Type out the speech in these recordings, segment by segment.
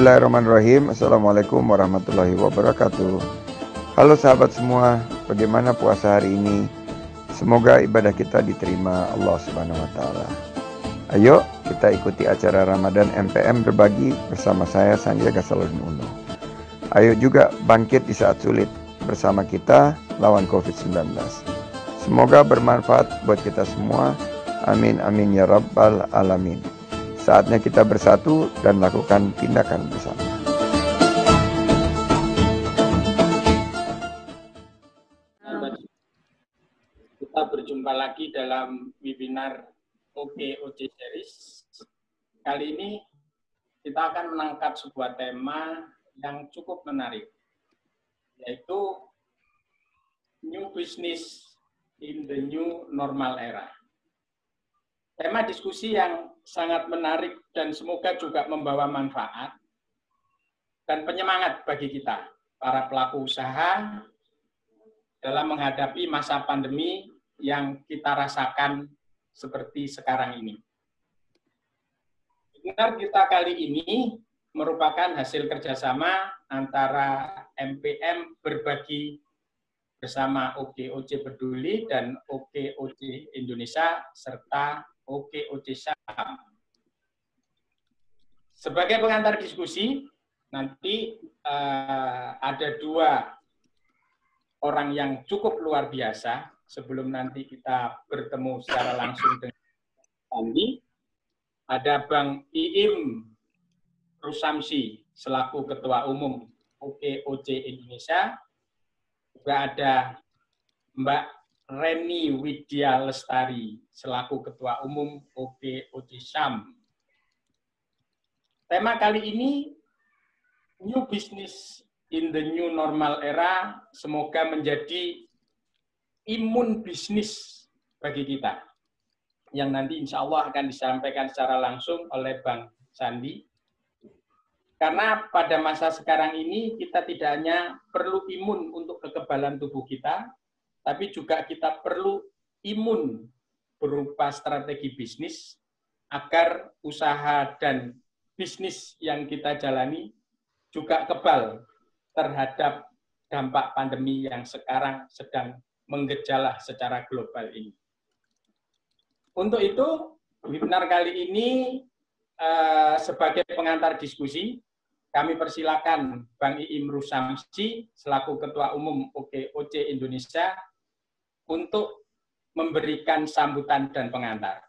Bismillahirrahmanirrahim. Assalamualaikum warahmatullahi wabarakatuh. Halo sahabat semua, bagaimana puasa hari ini? Semoga ibadah kita diterima Allah Subhanahu wa Ta'ala. Ayo kita ikuti acara Ramadan MPM berbagi bersama saya Sandiaga Salahuddin Uno. Ayo juga bangkit di saat sulit bersama kita lawan COVID-19. Semoga bermanfaat buat kita semua. Amin amin ya rabbal alamin. Saatnya kita bersatu dan lakukan tindakan bersama. Kita berjumpa lagi dalam webinar OKOC Series. Kali ini kita akan mengangkat sebuah tema yang cukup menarik, yaitu New Business in the New Normal Era. Tema diskusi yang sangat menarik dan semoga juga membawa manfaat dan penyemangat bagi kita, para pelaku usaha, dalam menghadapi masa pandemi yang kita rasakan seperti sekarang ini. Webinar kita kali ini merupakan hasil kerjasama antara MPM Berbagi bersama OKOC Peduli dan OKOC Indonesia serta OKOC Syam. Sebagai pengantar diskusi, nanti ada dua orang yang cukup luar biasa sebelum nanti kita bertemu secara langsung dengan Andi. Ada Bang Iim Rusamsi selaku Ketua Umum OKOC Indonesia. Juga ada Mbak Reni Widya Lestari selaku Ketua Umum OKOC Syam. Tema kali ini New Business in the New Normal Era, semoga menjadi imun bisnis bagi kita, yang nanti insya Allah akan disampaikan secara langsung oleh Bang Sandi. Karena pada masa sekarang ini kita tidak hanya perlu imun untuk kekebalan tubuh kita, tapi juga kita perlu imun berupa strategi bisnis agar usaha dan bisnis yang kita jalani juga kebal terhadap dampak pandemi yang sekarang sedang menggejala secara global ini. Untuk itu, webinar kali ini sebagai pengantar diskusi, kami persilakan Bang Iim Rusamsi selaku Ketua Umum OKOC Indonesia untuk memberikan sambutan dan pengantar.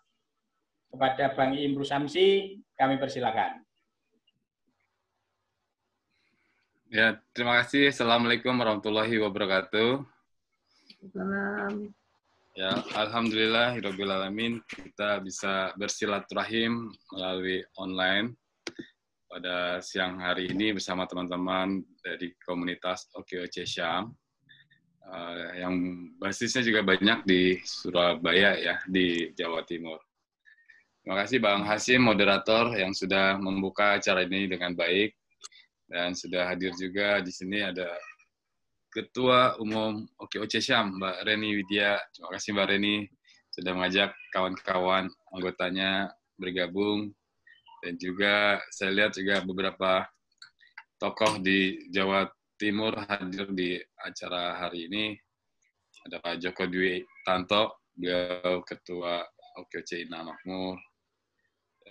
Kepada Bang Iim Rusamsi, kami persilakan. Ya, terima kasih. Assalamualaikum warahmatullahi wabarakatuh. Salam. Ya, alhamdulillahirabbil alamin kita bisa bersilaturahim melalui online pada siang hari ini bersama teman-teman dari komunitas OKOC Syam yang basisnya juga banyak di Surabaya ya, di Jawa Timur. Terima kasih Bang Hasim, moderator yang sudah membuka acara ini dengan baik. Dan sudah hadir juga di sini ada Ketua Umum OKOC Syam, Mbak Reni Widya. Terima kasih Mbak Reni sudah mengajak kawan-kawan anggotanya bergabung. Dan juga saya lihat juga beberapa tokoh di Jawa Timur hadir di acara hari ini. Ada Pak Joko Dwi Tanto, beliau Ketua OKOC Ina Makmur,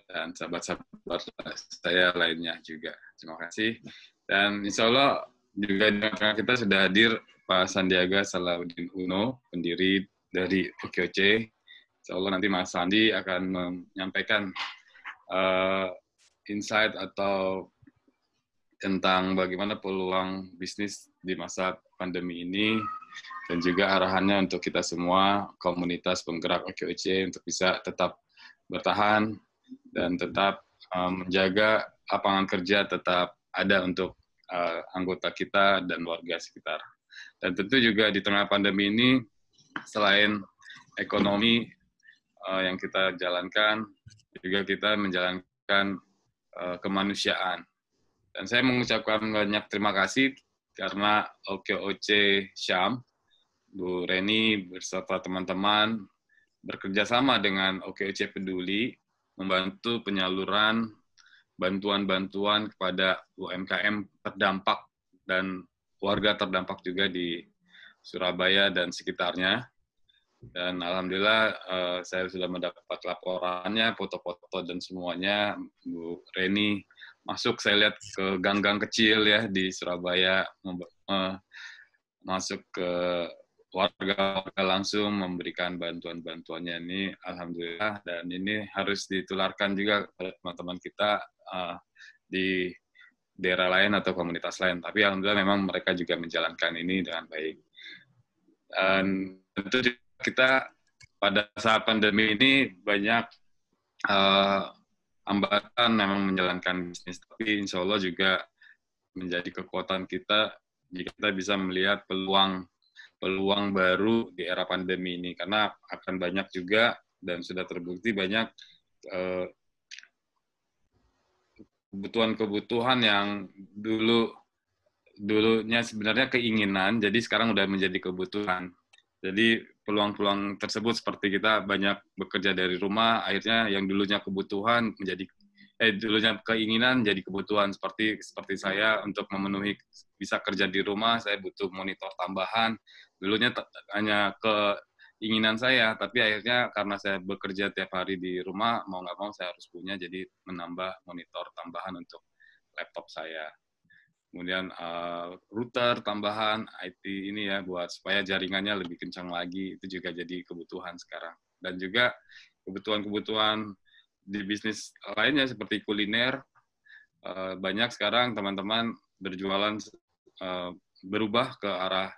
dan sahabat-sahabat saya lainnya juga. Terima kasih. Dan insya Allah juga di tengah kita sudah hadir Pak Sandiaga Salahuddin Uno, pendiri dari OKOC. Insya Allah nanti Mas Sandi akan menyampaikan insight atau tentang bagaimana peluang bisnis di masa pandemi ini dan juga arahannya untuk kita semua, komunitas penggerak OKOC untuk bisa tetap bertahan dan tetap menjaga lapangan kerja tetap ada untuk anggota kita dan warga sekitar. Dan tentu juga di tengah pandemi ini, selain ekonomi yang kita jalankan, juga kita menjalankan kemanusiaan. Dan saya mengucapkan banyak terima kasih karena OKOC Syam, Bu Reni beserta teman-teman bekerja sama dengan OKOC Peduli membantu penyaluran bantuan-bantuan kepada UMKM terdampak dan warga terdampak juga di Surabaya dan sekitarnya. Dan alhamdulillah saya sudah mendapat laporannya, foto-foto dan semuanya. Bu Reni masuk, saya lihat ke gang-gang kecil ya di Surabaya, masuk ke warga langsung memberikan bantuan-bantuannya ini, alhamdulillah. Dan ini harus ditularkan juga kepada teman-teman kita di daerah lain atau komunitas lain. Tapi alhamdulillah memang mereka juga menjalankan ini dengan baik. Dan tentu kita pada saat pandemi ini banyak hambatan memang menjalankan bisnis, tapi insya Allah juga menjadi kekuatan kita jika kita bisa melihat peluang baru di era pandemi ini, karena akan banyak juga dan sudah terbukti banyak kebutuhan-kebutuhan yang dulunya sebenarnya keinginan, jadi sekarang udah menjadi kebutuhan. Jadi peluang-peluang tersebut seperti kita banyak bekerja dari rumah, akhirnya yang dulunya kebutuhan menjadi dulunya keinginan jadi kebutuhan. Seperti saya untuk memenuhi bisa kerja di rumah, saya butuh monitor tambahan. Dulunya hanya keinginan saya, tapi akhirnya karena saya bekerja tiap hari di rumah, mau nggak mau saya harus punya, jadi menambah monitor tambahan untuk laptop saya. Kemudian router tambahan IT ini ya buat supaya jaringannya lebih kencang lagi, itu juga jadi kebutuhan sekarang. Dan juga kebutuhan-kebutuhan di bisnis lainnya seperti kuliner, banyak sekarang teman-teman berjualan berubah ke arah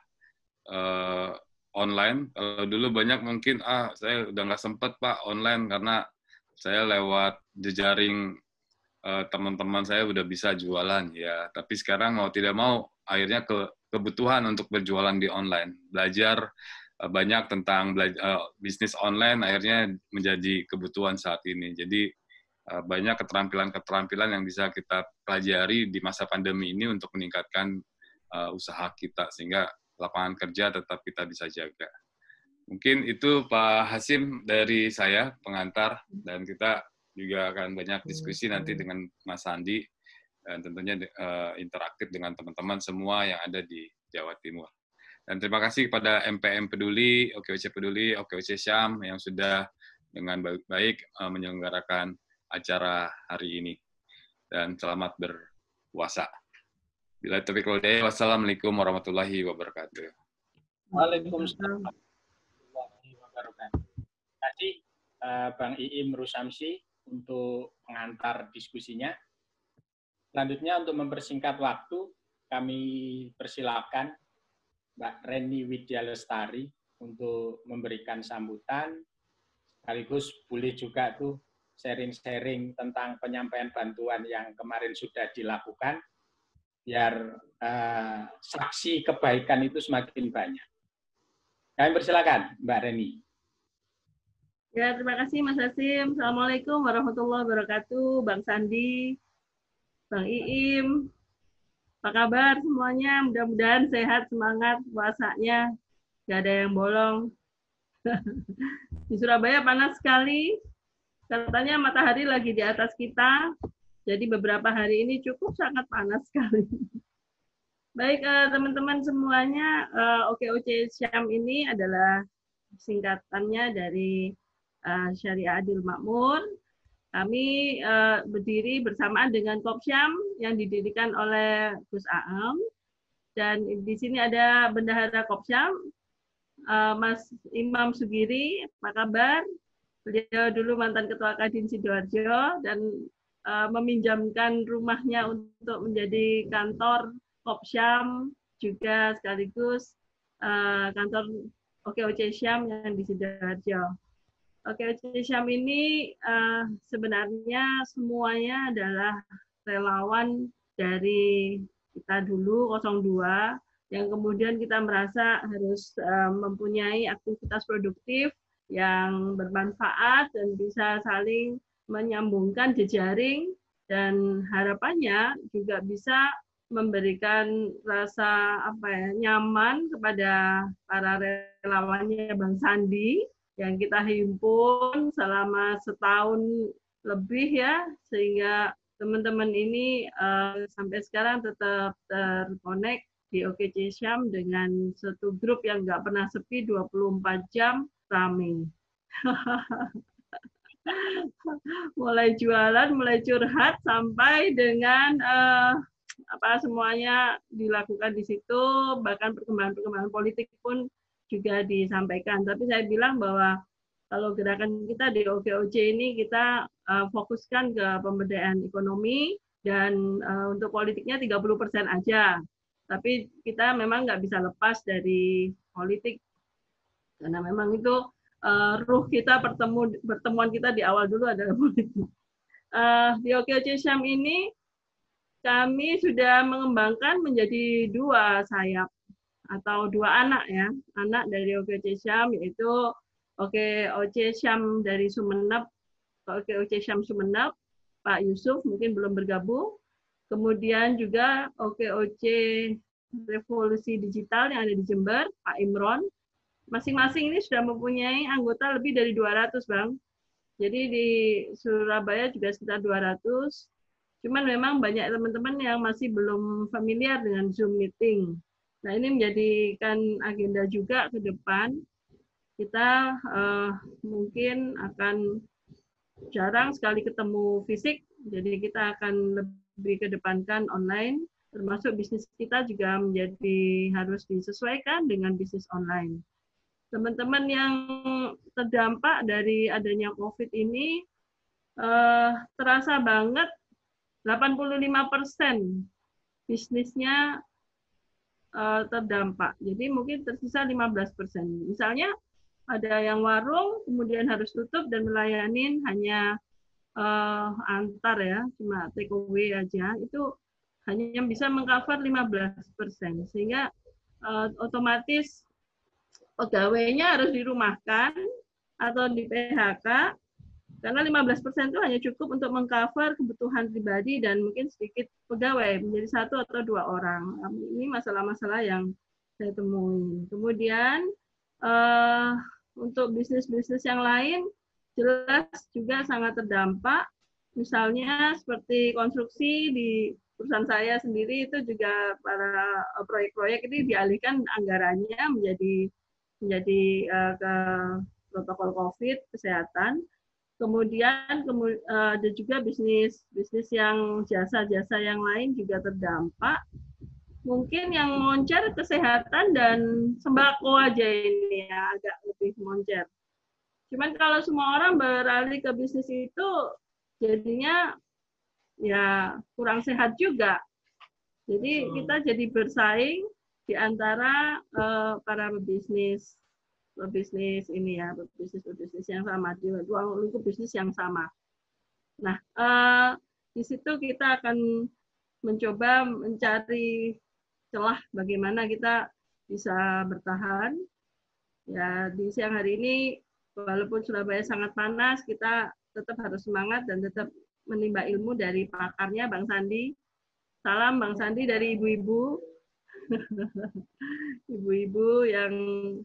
online. Kalau dulu banyak mungkin saya udah nggak sempet Pak online karena saya lewat jejaring teman-teman saya udah bisa jualan ya, tapi sekarang mau tidak mau akhirnya kebutuhan untuk berjualan di online, belajar banyak tentang bisnis online akhirnya menjadi kebutuhan saat ini. Jadi banyak keterampilan-keterampilan yang bisa kita pelajari di masa pandemi ini untuk meningkatkan usaha kita sehingga lapangan kerja tetap kita bisa jaga. Mungkin itu Pak Hasim dari saya pengantar, dan kita juga akan banyak diskusi nanti dengan Mas Sandi dan tentunya interaktif dengan teman-teman semua yang ada di Jawa Timur. Dan terima kasih kepada MPM Peduli, OKOC Peduli, OKOC Syam yang sudah dengan baik menyelenggarakan acara hari ini. Dan selamat berpuasa. Bila taufiq wal hidayah, wassalamualaikum warahmatullahi wabarakatuh. Waalaikumsalam warahmatullahi wabarakatuh. Tadi Bang Iim Rusamsi untuk pengantar diskusinya. Selanjutnya untuk mempersingkat waktu, kami persilakan Mbak Reni Widya Lestari untuk memberikan sambutan, sekaligus boleh juga tuh sharing-sharing tentang penyampaian bantuan yang kemarin sudah dilakukan, biar saksi kebaikan itu semakin banyak. Kami persilakan Mbak Reni. Ya, terima kasih Mas Hasim. Assalamualaikum warahmatullahi wabarakatuh. Bang Sandi, Bang Iim, apa kabar semuanya? Mudah-mudahan sehat, semangat puasanya, nggak ada yang bolong. Di Surabaya panas sekali. Katanya matahari lagi di atas kita. Jadi beberapa hari ini cukup sangat panas sekali. Baik, teman-teman semuanya, OKOC Syam ini adalah singkatannya dari Syariah Adil Makmur. Kami berdiri bersamaan dengan Kopsyam yang didirikan oleh Gus Aam. Dan di sini ada Bendahara Kopsyam, Mas Imam Sugiri, apa kabar? Beliau dulu mantan Ketua Kadin Sidoarjo dan meminjamkan rumahnya untuk menjadi kantor Kopsyam, juga sekaligus kantor OKOC Syam yang di Sidoarjo. OKOC Syam ini sebenarnya semuanya adalah relawan dari kita dulu 02 yang kemudian kita merasa harus mempunyai aktivitas produktif yang bermanfaat dan bisa saling menyambungkan jejaring, dan harapannya juga bisa memberikan rasa nyaman kepada para relawannya Bang Sandi yang kita himpun selama setahun lebih ya, sehingga teman-teman ini sampai sekarang tetap terkonek di OKC Syam dengan satu grup yang nggak pernah sepi 24 jam rame. Mulai jualan, mulai curhat, sampai dengan semuanya dilakukan di situ, bahkan perkembangan politik pun juga disampaikan. Tapi saya bilang bahwa kalau gerakan kita di OKOC ini kita fokuskan ke pemberdayaan ekonomi dan untuk politiknya 30% aja. Tapi kita memang nggak bisa lepas dari politik karena memang itu ruh kita, pertemuan kita di awal dulu adalah politik. Di OKOC Syam ini kami sudah mengembangkan menjadi 2 sayap atau 2 anak ya, anak dari OKOC Syam, yaitu OKOC Syam dari Sumeneb, OKOC Syam Sumeneb, Pak Yusuf mungkin belum bergabung. Kemudian juga OKOC Revolusi Digital yang ada di Jember, Pak Imron. Masing-masing ini sudah mempunyai anggota lebih dari 200, Bang. Jadi di Surabaya juga sekitar 200. Cuman memang banyak teman-teman yang masih belum familiar dengan Zoom meeting. Nah, ini menjadikan agenda juga ke depan. Kita mungkin akan jarang sekali ketemu fisik, jadi kita akan lebih kedepankan online, termasuk bisnis kita juga menjadi harus disesuaikan dengan bisnis online. Teman-teman yang terdampak dari adanya COVID ini terasa banget 85% bisnisnya terdampak. Jadi mungkin tersisa 15%. Misalnya ada yang warung kemudian harus tutup dan melayani hanya antar ya, cuma take away aja, itu hanya bisa mengcover 15%. Sehingga otomatis pegawainya harus dirumahkan atau di PHK karena 15% itu hanya cukup untuk mengcover kebutuhan pribadi dan mungkin sedikit pegawai menjadi 1 atau 2 orang. Ini masalah-masalah yang saya temui. Kemudian untuk bisnis-bisnis yang lain jelas juga sangat terdampak. Misalnya seperti konstruksi di perusahaan saya sendiri itu juga para proyek-proyek ini dialihkan anggarannya menjadi ke protokol COVID kesehatan. Kemudian ada juga bisnis yang jasa-jasa yang lain juga terdampak. Mungkin yang moncer kesehatan dan sembako aja ini ya agak lebih moncer. Cuman kalau semua orang beralih ke bisnis itu jadinya ya kurang sehat juga. Jadi kita jadi bersaing di antara para pebisnis ini ya, pebisnis yang sama, di ruang lingkup bisnis yang sama. Nah, di situ kita akan mencoba mencari celah bagaimana kita bisa bertahan. Ya, di siang hari ini, walaupun Surabaya sangat panas, kita tetap harus semangat dan tetap menimba ilmu dari pakarnya, Bang Sandi. Salam Bang Sandi dari ibu-ibu. Ibu-ibu yang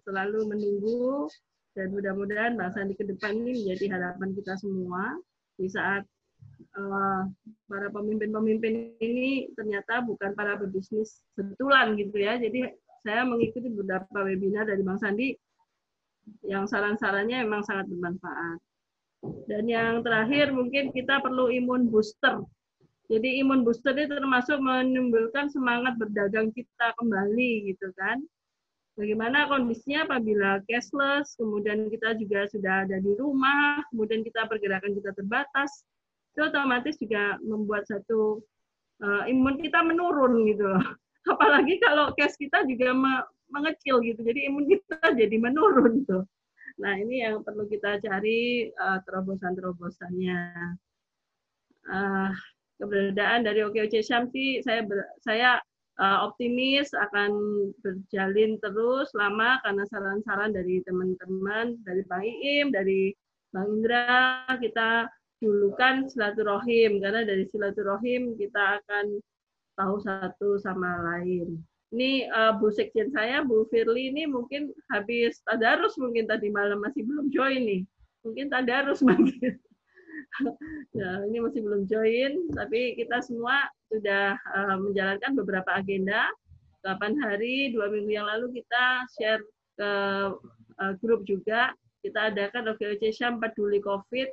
selalu menunggu, dan mudah-mudahan Bang Sandi ke depan ini menjadi harapan kita semua di saat para pemimpin-pemimpin ini ternyata bukan para pebisnis betulan gitu ya. Jadi saya mengikuti beberapa webinar dari Bang Sandi yang saran-sarannya memang sangat bermanfaat. Dan yang terakhir mungkin kita perlu imun booster. Jadi imun booster itu termasuk menimbulkan semangat berdagang kita kembali gitu kan. Bagaimana kondisinya apabila cashless, kemudian kita juga sudah ada di rumah, kemudian kita pergerakan kita terbatas, itu otomatis juga membuat satu imun kita menurun gitu. Apalagi kalau cash kita juga mengecil gitu, jadi imun kita jadi menurun tuh. Nah ini yang perlu kita cari terobosan-terobosannya. Keberadaan dari OKOC Syam sih saya optimis akan berjalin terus lama karena saran-saran dari teman-teman, dari Bang Iim, dari Bang Indra, kita dulukan silaturahim karena dari silaturahim kita akan tahu satu sama lain. Ini Bu Sekjen saya, Bu Firly ini mungkin habis tadarus mungkin tadi malam masih belum join nih. Mungkin tadarus mungkin. Ya, ini masih belum join, tapi kita semua sudah menjalankan beberapa agenda. 8 hari, 2 minggu yang lalu kita share ke grup juga. Kita adakan OKOC Syam Peduli COVID.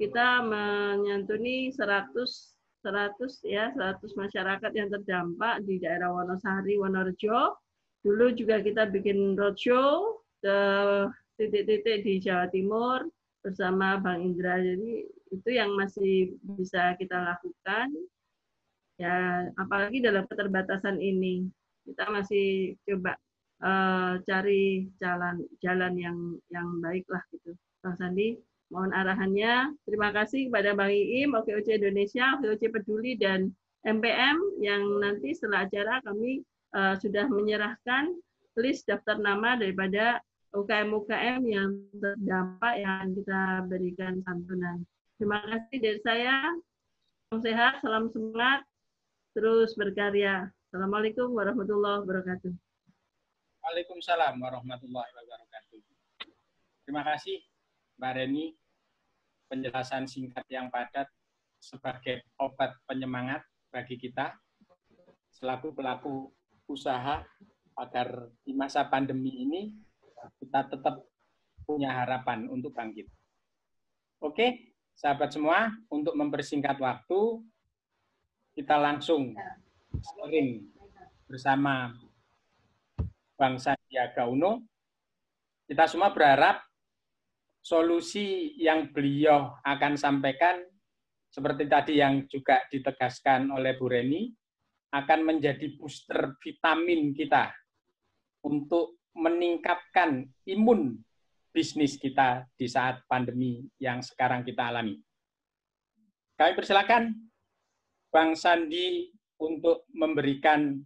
Kita menyantuni 100 masyarakat yang terdampak di daerah Wonosari, Wonorejo. Dulu juga kita bikin roadshow ke titik-titik di Jawa Timur bersama Bang Indra. Jadi itu yang masih bisa kita lakukan. Ya, apalagi dalam keterbatasan ini, kita masih coba cari jalan yang baik lah gitu. Bang Sandi, mohon arahannya. Terima kasih kepada Bang Iim, OKOC Indonesia, OKOC Peduli, dan MPM yang nanti setelah acara kami sudah menyerahkan list daftar nama daripada UKM-UKM yang terdampak yang kita berikan santunan. Terima kasih dari saya. Salam sehat, salam semangat, terus berkarya. Assalamualaikum warahmatullahi wabarakatuh. Waalaikumsalam warahmatullahi wabarakatuh. Terima kasih Mbak Reni, penjelasan singkat yang padat sebagai obat penyemangat bagi kita selaku pelaku usaha agar di masa pandemi ini kita tetap punya harapan untuk bangkit. Oke, sahabat semua, untuk mempersingkat waktu, kita langsung sharing bersama Bang Sandiaga Uno. Kita semua berharap solusi yang beliau akan sampaikan, seperti tadi yang juga ditegaskan oleh Bu Reni, akan menjadi booster vitamin kita untuk meningkatkan imun bisnis kita di saat pandemi yang sekarang kita alami. Kami persilakan Bang Sandi untuk memberikan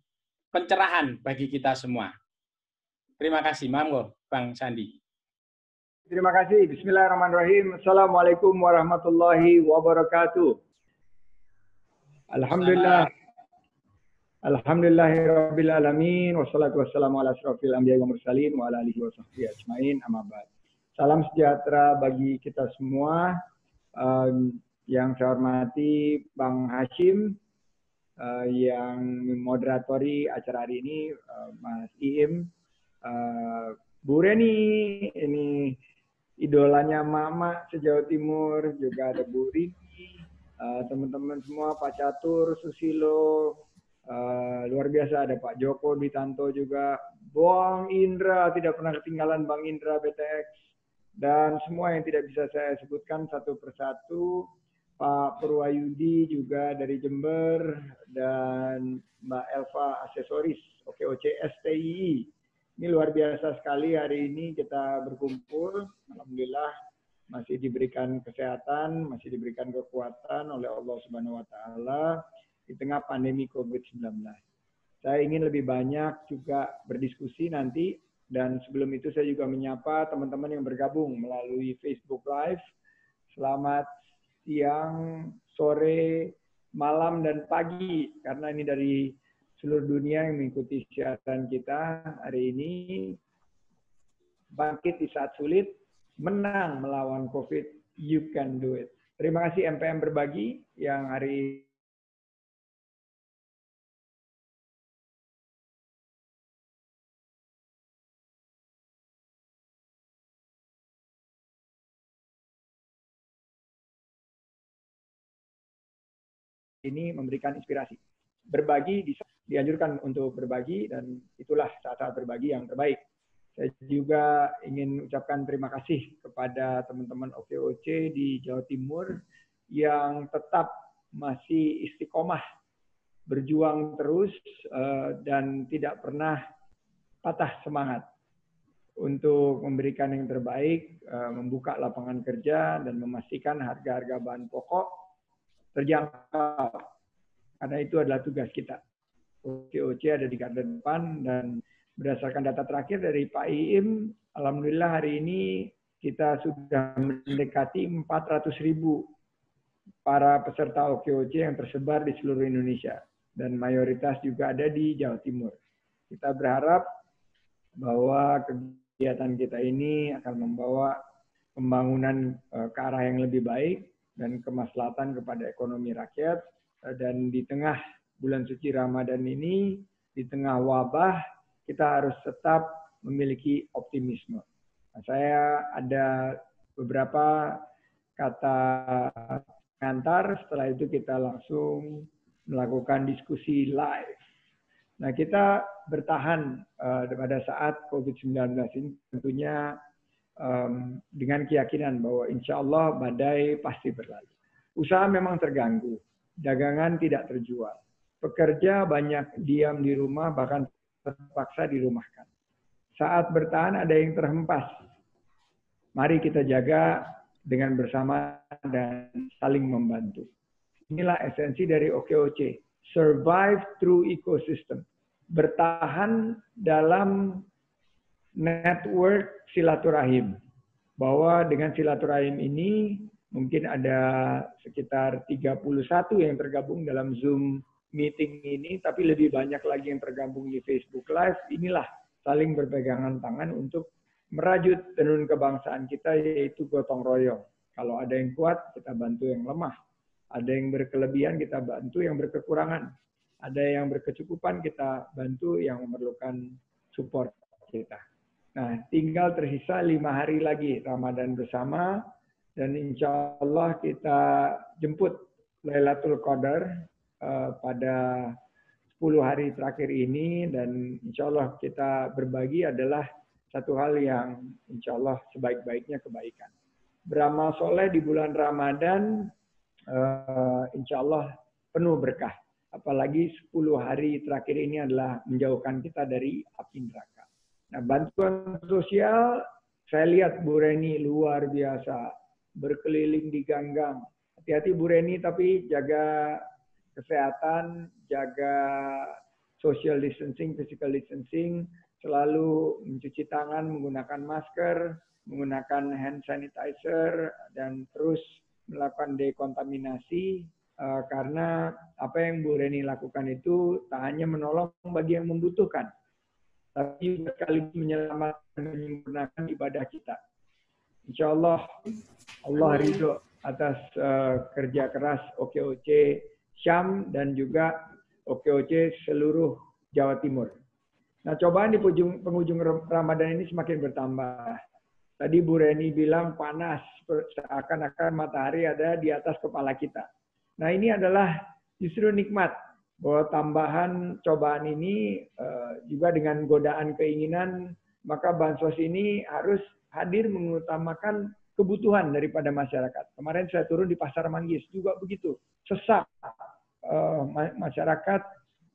pencerahan bagi kita semua. Terima kasih, monggo Bang Sandi. Terima kasih. Bismillahirrahmanirrahim. Assalamualaikum warahmatullahi wabarakatuh. Alhamdulillah. Alhamdulillahirabbil alamin wassalatu wassalamu ala asrofil anbiya'i wa mursalin wa ala alihi wa sahbihi ajmain, amma ba'd. Salam sejahtera bagi kita semua. Yang saya hormati Bang Hashim, yang moderatori acara hari ini, Mas Iim, Bu Reni, ini idolanya Mama se-Jawa Timur, juga ada Bu Rini, teman-teman semua, Pak Catur, Susilo, luar biasa ada Pak Joko Witanto juga, Bang Indra, tidak pernah ketinggalan Bang Indra BTX, dan semua yang tidak bisa saya sebutkan satu persatu, Pak Purwayudi juga dari Jember, dan Mbak Elva Aksesoris, OKOC STII. Ini luar biasa sekali hari ini kita berkumpul. Alhamdulillah masih diberikan kesehatan, masih diberikan kekuatan oleh Allah Subhanahu wa Ta'ala di tengah pandemi COVID-19. Saya ingin lebih banyak juga berdiskusi nanti, dan sebelum itu saya juga menyapa teman-teman yang bergabung melalui Facebook Live. Selamat siang, sore, malam, dan pagi, karena ini dari seluruh dunia yang mengikuti siaran kita hari ini. Bangkit di saat sulit, menang melawan COVID, you can do it. Terima kasih MPM Berbagi yang hari ini memberikan inspirasi. Berbagi dianjurkan untuk berbagi, dan itulah saat-saat berbagi yang terbaik. Saya juga ingin ucapkan terima kasih kepada teman-teman OKOC di Jawa Timur yang tetap masih istiqomah, berjuang terus, dan tidak pernah patah semangat untuk memberikan yang terbaik, membuka lapangan kerja, dan memastikan harga-harga bahan pokok terjangkau. Karena itu adalah tugas kita. OKOC ada di garda depan, dan berdasarkan data terakhir dari Pak Iim, alhamdulillah hari ini kita sudah mendekati 400.000 para peserta OKOC yang tersebar di seluruh Indonesia, dan mayoritas juga ada di Jawa Timur. Kita berharap bahwa kegiatan kita ini akan membawa pembangunan ke arah yang lebih baik, dan kemaslahatan kepada ekonomi rakyat. Dan di tengah bulan suci Ramadan ini, di tengah wabah, kita harus tetap memiliki optimisme. Nah, saya ada beberapa kata pengantar, setelah itu kita langsung melakukan diskusi live. Nah, kita bertahan pada saat COVID-19 ini tentunya dengan keyakinan bahwa insya Allah badai pasti berlalu. Usaha memang terganggu, dagangan tidak terjual. Pekerja banyak diam di rumah, bahkan terpaksa dirumahkan. Saat bertahan ada yang terhempas. Mari kita jaga dengan bersama dan saling membantu. Inilah esensi dari OKOC. Survive through ecosystem. Bertahan dalam network silaturahim. Bahwa dengan silaturahim ini mungkin ada sekitar 31 yang tergabung dalam Zoom meeting ini, tapi lebih banyak lagi yang tergabung di Facebook Live. Inilah saling berpegangan tangan untuk merajut tenun kebangsaan kita, yaitu gotong royong. Kalau ada yang kuat, kita bantu yang lemah. Ada yang berkelebihan, kita bantu yang berkekurangan. Ada yang berkecukupan, kita bantu yang memerlukan support kita. Nah, tinggal tersisa 5 hari lagi Ramadan bersama, dan insya Allah kita jemput Lailatul Qadar pada 10 hari terakhir ini, dan insya Allah kita berbagi adalah satu hal yang insya Allah sebaik-baiknya kebaikan. Beramal soleh di bulan Ramadan, insya Allah penuh berkah. Apalagi 10 hari terakhir ini adalah menjauhkan kita dari api neraka. Nah, bantuan sosial, saya lihat Bu Reni luar biasa, berkeliling di ganggang. Hati-hati Bu Reni, tapi jaga kesehatan, jaga social distancing, physical distancing, selalu mencuci tangan, menggunakan masker, menggunakan hand sanitizer, dan terus melakukan dekontaminasi, karena apa yang Bu Reni lakukan itu tak hanya menolong bagi yang membutuhkan, tapi sekaligus menyelamatkan dan menyempurnakan ibadah kita. Insya Allah, Allah ridho atas kerja keras OKOC Syam dan juga OKOC seluruh Jawa Timur. Nah, cobaan di penghujung Ramadan ini semakin bertambah. Tadi Bu Reni bilang panas, seakan-akan matahari ada di atas kepala kita. Nah, ini adalah justru nikmat, bahwa tambahan cobaan ini juga dengan godaan keinginan, maka bansos ini harus hadir mengutamakan kebutuhan daripada masyarakat. Kemarin saya turun di Pasar Manggis, juga begitu. Sesak, masyarakat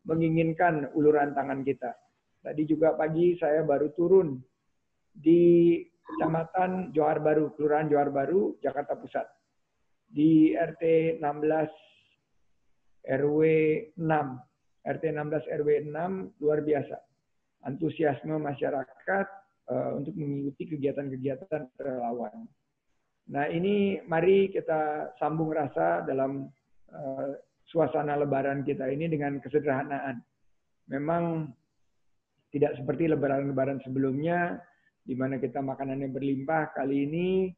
menginginkan uluran tangan kita. Tadi juga pagi saya baru turun di Kecamatan Johar Baru, Kelurahan Johar Baru, Jakarta Pusat. Di RT 16 RW 6. RT 16 RW 6 luar biasa. Antusiasme masyarakat untuk mengikuti kegiatan-kegiatan relawan. Nah, ini mari kita sambung rasa dalam suasana lebaran kita ini dengan kesederhanaan. Memang tidak seperti lebaran-lebaran sebelumnya, di mana kita makanannya berlimpah. Kali ini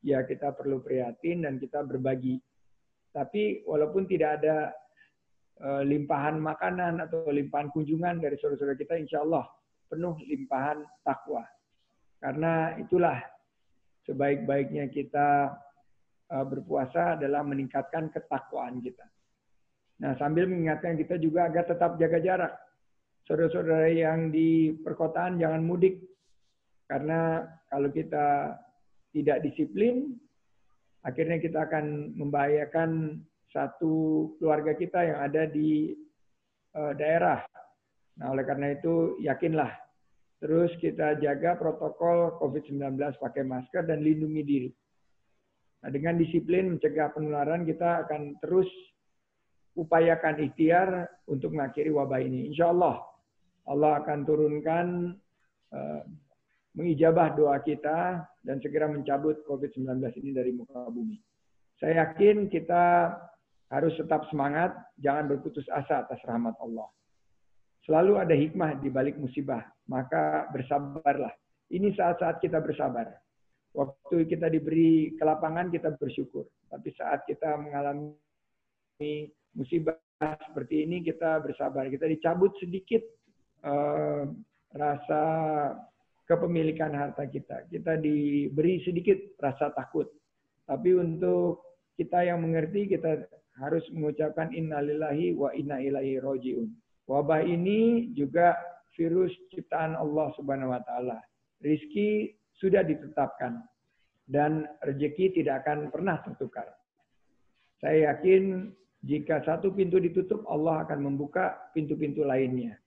ya kita perlu prihatin dan kita berbagi. Tapi walaupun tidak ada limpahan makanan atau limpahan kunjungan dari saudara-saudara kita, insya Allah penuh limpahan takwa. Karena itulah sebaik-baiknya kita berpuasa adalah meningkatkan ketakwaan kita. Nah, sambil mengingatkan kita juga agar tetap jaga jarak. Saudara-saudara yang di perkotaan jangan mudik. Karena kalau kita tidak disiplin, akhirnya kita akan membahayakan satu keluarga kita yang ada di daerah. Nah, oleh karena itu yakinlah, terus kita jaga protokol COVID-19, pakai masker dan lindungi diri. Nah, dengan disiplin mencegah penularan, kita akan terus upayakan ikhtiar untuk mengakhiri wabah ini. Insya Allah, Allah akan turunkan mengijabah doa kita dan segera mencabut COVID-19 ini dari muka bumi. Saya yakin kita harus tetap semangat, jangan berputus asa atas rahmat Allah. Selalu ada hikmah di balik musibah, maka bersabarlah. Ini saat-saat kita bersabar. Waktu kita diberi kelapangan kita bersyukur. Tapi saat kita mengalami musibah seperti ini kita bersabar. Kita dicabut sedikit rasa kepemilikan harta kita. Kita diberi sedikit rasa takut. Tapi untuk kita yang mengerti kita harus mengucapkan innalillahi wa inna ilaihi rajiun. Wabah ini juga virus ciptaan Allah Subhanahu wa taala. Rizki sudah ditetapkan dan rezeki tidak akan pernah tertukar. Saya yakin jika satu pintu ditutup, Allah akan membuka pintu-pintu lainnya.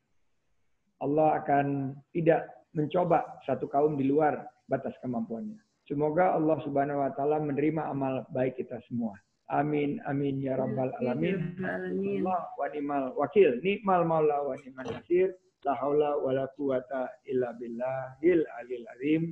Allah akan tidak mencoba satu kaum di luar batas kemampuannya. Semoga Allah Subhanahu wa taala menerima amal baik kita semua. Amin amin ya rabbal alamin. Allah wa ni'mal wakil, ni'mal maula wa ni'mal nasir. La haula wala quwata illa billahil aliyil azim.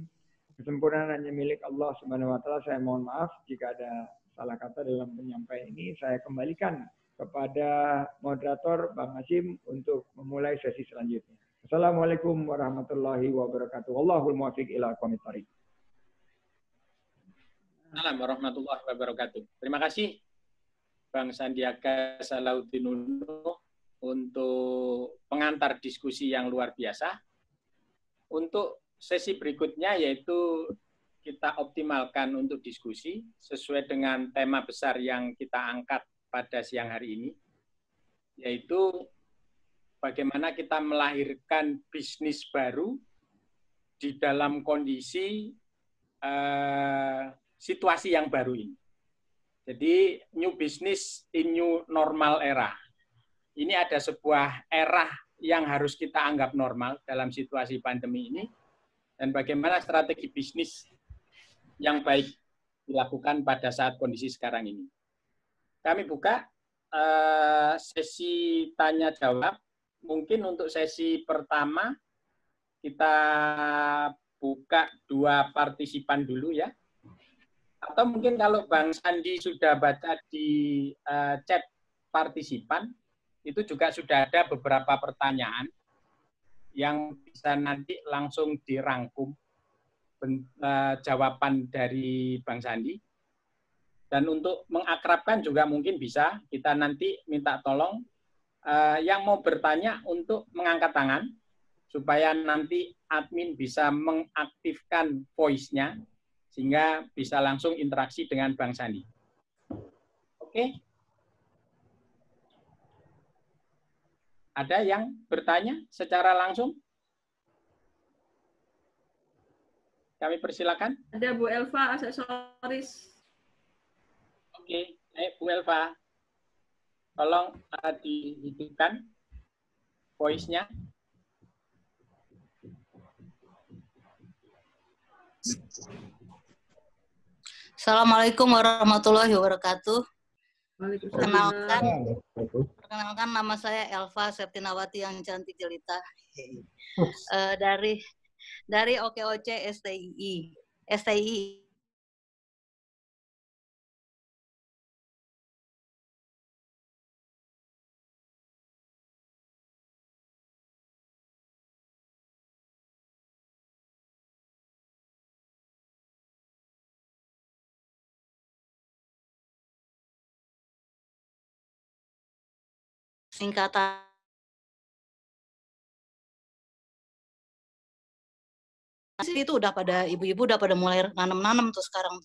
Kesempurnaan hanya milik Allah Subhanahu wa taala. Saya mohon maaf jika ada salah kata dalam penyampaian ini. Saya kembalikan kepada moderator Bang Hasyim untuk memulai sesi selanjutnya. Assalamualaikum warahmatullahi wabarakatuh. Wallahul muwaffiq ila aqwamit thoriq. Assalamualaikum warahmatullahi wabarakatuh. Terima kasih Bang Sandiaga Salahuddin Uno untuk pengantar diskusi yang luar biasa. Untuk sesi berikutnya yaitu kita optimalkan untuk diskusi sesuai dengan tema besar yang kita angkat pada siang hari ini, yaitu bagaimana kita melahirkan bisnis baru di dalam kondisi situasi yang baru ini. Jadi new business in new normal era. Ini ada sebuah era yang harus kita anggap normal dalam situasi pandemi ini, dan bagaimana strategi bisnis yang baik dilakukan pada saat kondisi sekarang ini. Kami buka sesi tanya-jawab. Mungkin untuk sesi pertama, kita buka 2 partisipan dulu ya. Atau mungkin kalau Bang Sandi sudah baca di chat partisipan, itu juga sudah ada beberapa pertanyaan yang bisa nanti langsung dirangkum jawaban dari Bang Sandi. Dan untuk mengakrabkan juga mungkin bisa kita nanti minta tolong yang mau bertanya untuk mengangkat tangan supaya nanti admin bisa mengaktifkan voice-nya sehingga bisa langsung interaksi dengan Bang Sandi. Oke? Ada yang bertanya secara langsung? Kami persilakan. Ada Bu Elva, aksesoris. Oke, Bu Elva. Tolong dihidupkan voice-nya. Assalamualaikum warahmatullahi wabarakatuh. Waalaikumsalam. Perkenalkan nama saya Elva Septinawati yang cantik jelita. Dari OKOC STII. Singkatan itu udah pada ibu-ibu udah pada mulai nanam-nanam tuh sekarang.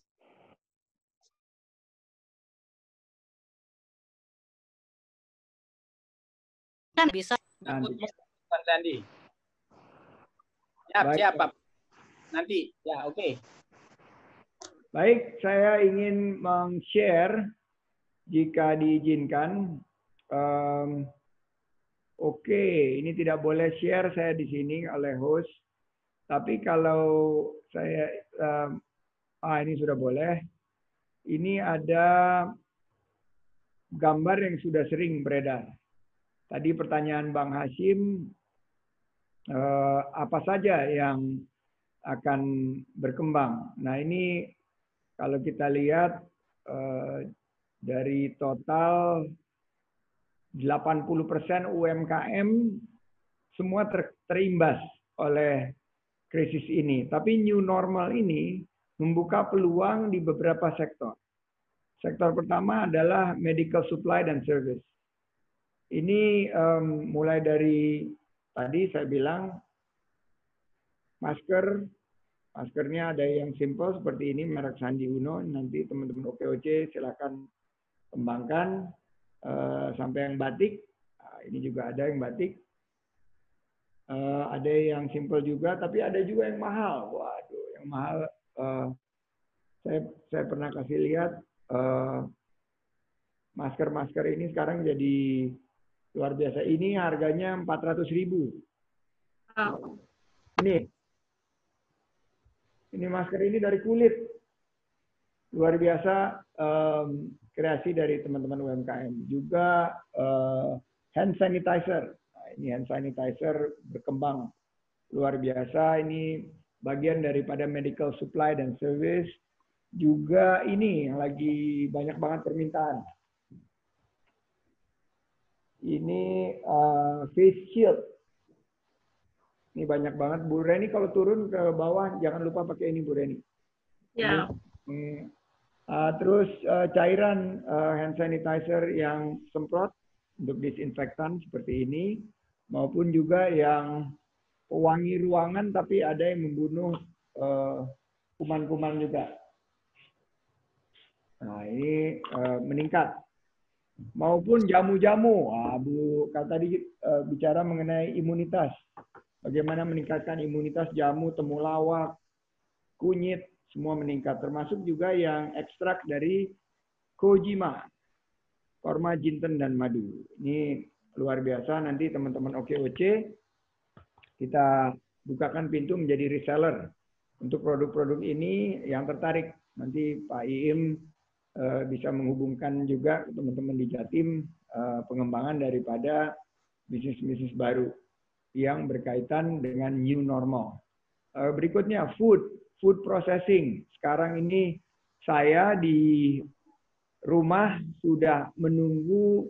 Kan bisa. Bang Sandi. Siap, Pak. Nanti, ya oke. Baik, saya ingin meng-share jika diizinkan. Oke, ini tidak boleh share saya di sini oleh host. Tapi kalau saya, ini sudah boleh. Ini ada gambar yang sudah sering beredar. Tadi pertanyaan Bang Hasyim, apa saja yang akan berkembang. Nah ini kalau kita lihat dari total 80% UMKM semua terimbas oleh krisis ini. Tapi new normal ini membuka peluang di beberapa sektor. Sektor pertama adalah medical supply dan service. Ini mulai dari tadi saya bilang maskernya ada yang simple seperti ini merek Sandi Uno. Nanti teman-teman OKOC silakan kembangkan sampai yang batik. Nah, ini juga ada yang batik. Ada yang simple juga, tapi ada juga yang mahal. Waduh, yang mahal. Saya pernah kasih lihat masker-masker ini sekarang jadi luar biasa. Ini harganya 400.000. Oh. Ini masker ini dari kulit. Luar biasa kreasi dari teman-teman UMKM. Juga hand sanitizer. Nah, ini hand sanitizer berkembang luar biasa. Ini bagian daripada medical supply dan service. Juga ini yang lagi banyak banget permintaan. Ini face shield. Ini banyak banget. Bu Reni kalau turun ke bawah jangan lupa pakai ini Bu Reni. Ya. Terus cairan hand sanitizer yang semprot untuk disinfektan seperti ini, maupun juga yang pewangi ruangan tapi ada yang membunuh kuman-kuman juga. Nah, ini meningkat. Maupun jamu-jamu. Bu tadi bicara mengenai imunitas. Bagaimana meningkatkan imunitas jamu, temulawak, kunyit, semua meningkat. Termasuk juga yang ekstrak dari kojima, korma, jinten, dan madu. Ini luar biasa. Nanti teman-teman OKOC kita bukakan pintu menjadi reseller untuk produk-produk ini yang tertarik. Nanti Pak Iim bisa menghubungkan juga teman-teman di Jatim pengembangan daripada bisnis-bisnis baru yang berkaitan dengan new normal. Berikutnya food processing. Sekarang ini saya di rumah sudah menunggu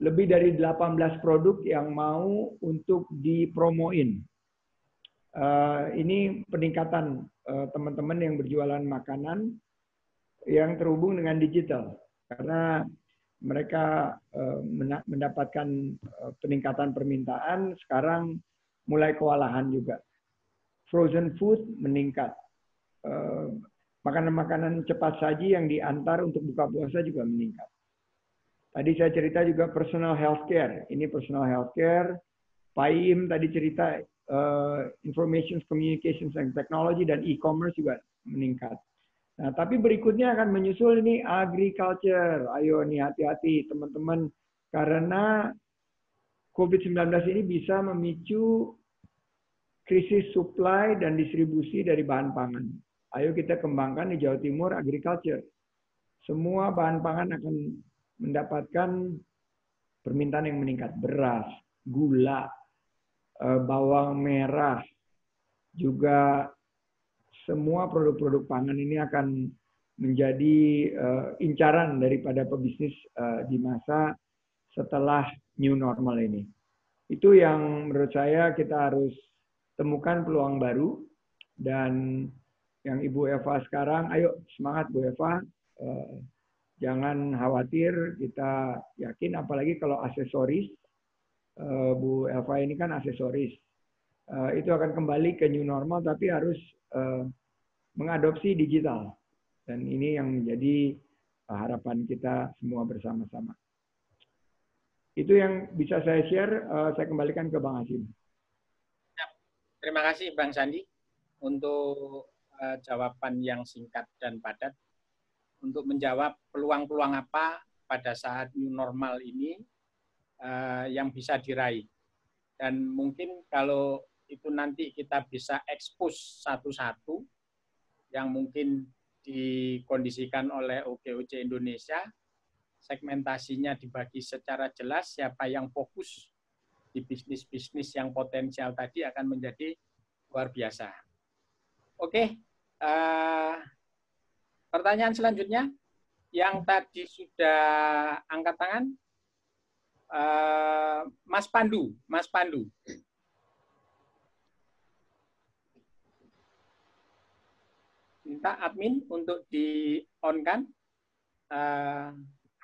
lebih dari 18 produk yang mau untuk dipromoin. Ini peningkatan teman-teman yang berjualan makanan yang terhubung dengan digital. Karena mereka mendapatkan peningkatan permintaan, sekarang mulai kewalahan juga. Frozen food meningkat. Makanan-makanan cepat saji yang diantar untuk buka puasa juga meningkat. Tadi saya cerita juga personal healthcare. Ini personal healthcare. Pak Iim tadi cerita information communications and technology dan e-commerce juga meningkat. Nah, tapi berikutnya akan menyusul ini agriculture. Ayo nih hati-hati teman-teman. Karena COVID-19 ini bisa memicu krisis supply dan distribusi dari bahan pangan. Ayo kita kembangkan di Jawa Timur agriculture. Semua bahan pangan akan mendapatkan permintaan yang meningkat. Beras, gula, bawang merah, juga semua produk-produk pangan ini akan menjadi incaran daripada pebisnis di masa setelah new normal ini. Itu yang menurut saya kita harus temukan peluang baru. Dan yang Ibu Eva sekarang, ayo semangat Bu Eva. Jangan khawatir, kita yakin apalagi kalau aksesoris. Bu Eva ini kan aksesoris. Itu akan kembali ke new normal tapi harus mengadopsi digital. Dan ini yang menjadi harapan kita semua bersama-sama. Itu yang bisa saya share. Saya kembalikan ke Bang Hasim. Terima kasih Bang Sandi untuk jawaban yang singkat dan padat. Untuk menjawab peluang-peluang apa pada saat new normal ini yang bisa diraih. Dan mungkin kalau itu nanti kita bisa expose satu-satu yang mungkin dikondisikan oleh OKOC Indonesia, segmentasinya dibagi secara jelas, siapa yang fokus di bisnis-bisnis yang potensial tadi akan menjadi luar biasa. Oke, pertanyaan selanjutnya, yang tadi sudah angkat tangan, Mas Pandu. minta admin untuk di-on-kan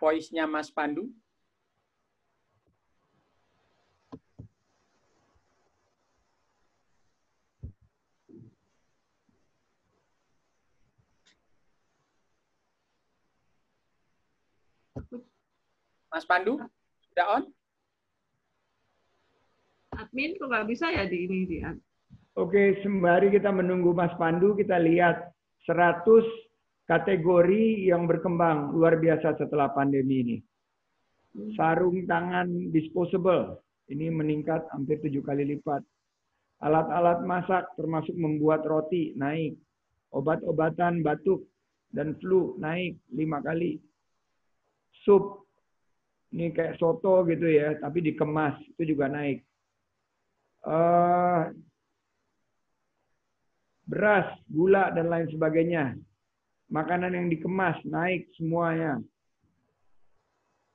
voice-nya Mas Pandu. Mas Pandu, sudah on? Admin kok nggak bisa ya di ini dia. Oke, sembari kita menunggu Mas Pandu, kita lihat 100 kategori yang berkembang luar biasa setelah pandemi ini. Sarung tangan disposable, ini meningkat hampir 7 kali lipat. Alat-alat masak termasuk membuat roti naik. Obat-obatan batuk dan flu naik 5 kali. Sup, ini kayak soto gitu ya, tapi dikemas, itu juga naik. Beras, gula, dan lain sebagainya. Makanan yang dikemas, naik semuanya.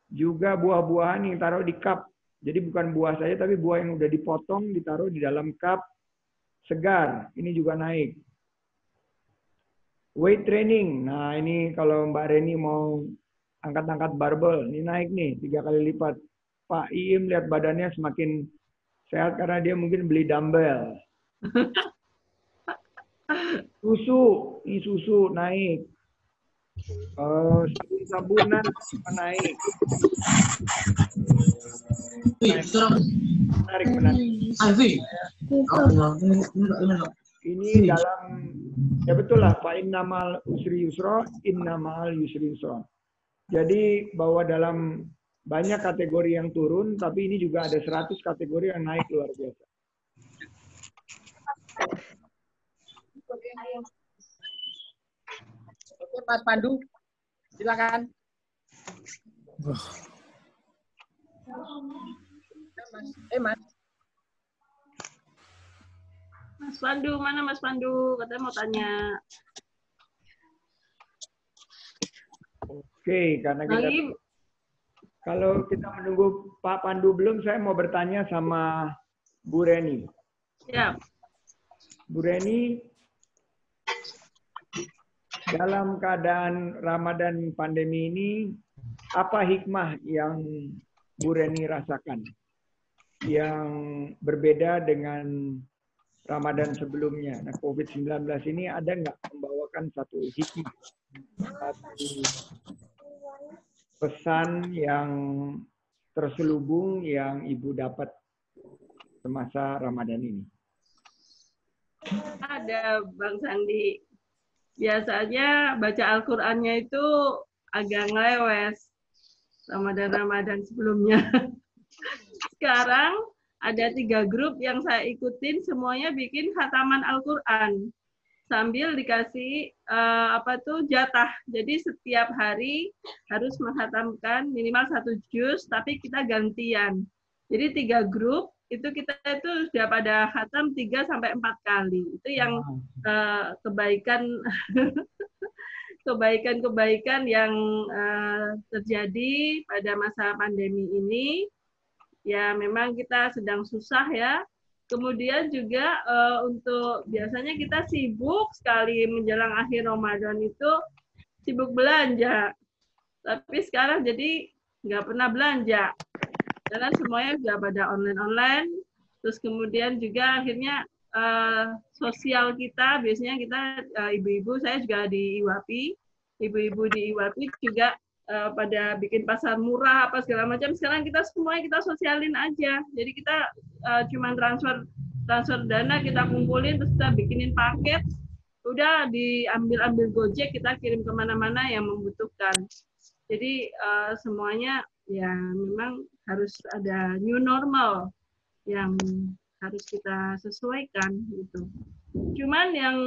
Juga buah-buahan yang taruh di cup. Jadi bukan buah saja, tapi buah yang udah dipotong, ditaruh di dalam cup segar. Ini juga naik. Weight training. Nah ini kalau Mbak Reni mau angkat-angkat barbel, ini naik nih 3 kali lipat. Pak Iim lihat badannya semakin sehat karena dia mungkin beli dumbbell. Susu, ini susu naik. Sabunan naik. Menarik. Ini dalam, ya betul lah, Pak innamal usri yusra, innamal yusri yusra. Jadi bahwa dalam banyak kategori yang turun, tapi ini juga ada 100 kategori yang naik luar biasa. Oke, Mas Pandu, silakan. Mas. Mas Pandu, mana Mas Pandu? Katanya mau tanya. Oke, karena kita kalau kita menunggu Pak Pandu belum, saya mau bertanya sama Bu Reni. Ya. Bu Reni, dalam keadaan Ramadan pandemi ini, apa hikmah yang Bu Reni rasakan yang berbeda dengan Ramadan sebelumnya? Nah, COVID-19 ini ada nggak membawakan satu hikmah, satu pesan yang terselubung yang Ibu dapat semasa Ramadan ini? Ada, Bang Sandi. Biasanya baca Al-Qur'annya itu agak ngelewes Ramadan sebelumnya. Sekarang ada 3 grup yang saya ikutin, semuanya bikin khataman Al-Qur'an. Sambil dikasih jatah. Jadi setiap hari harus menghatamkan minimal 1 juz, tapi kita gantian. Jadi 3 grup itu kita itu sudah pada khatam 3-4 kali. Itu yang kebaikan yang terjadi pada masa pandemi ini. Ya memang kita sedang susah ya. Kemudian juga untuk biasanya kita sibuk sekali menjelang akhir Ramadan itu sibuk belanja. Tapi sekarang jadi nggak pernah belanja. Karena semuanya sudah pada online. Terus kemudian juga akhirnya sosial kita, biasanya kita ibu-ibu, saya juga di IWAPI, ibu-ibu di IWAPI juga pada bikin pasar murah apa segala macam. Sekarang kita semuanya kita sosialin aja. Jadi kita cuma transfer dana, kita kumpulin, terus kita bikinin paket, udah diambil Gojek, kita kirim kemana-mana yang membutuhkan. Jadi semuanya ya memang harus ada new normal yang harus kita sesuaikan gitu. Cuman yang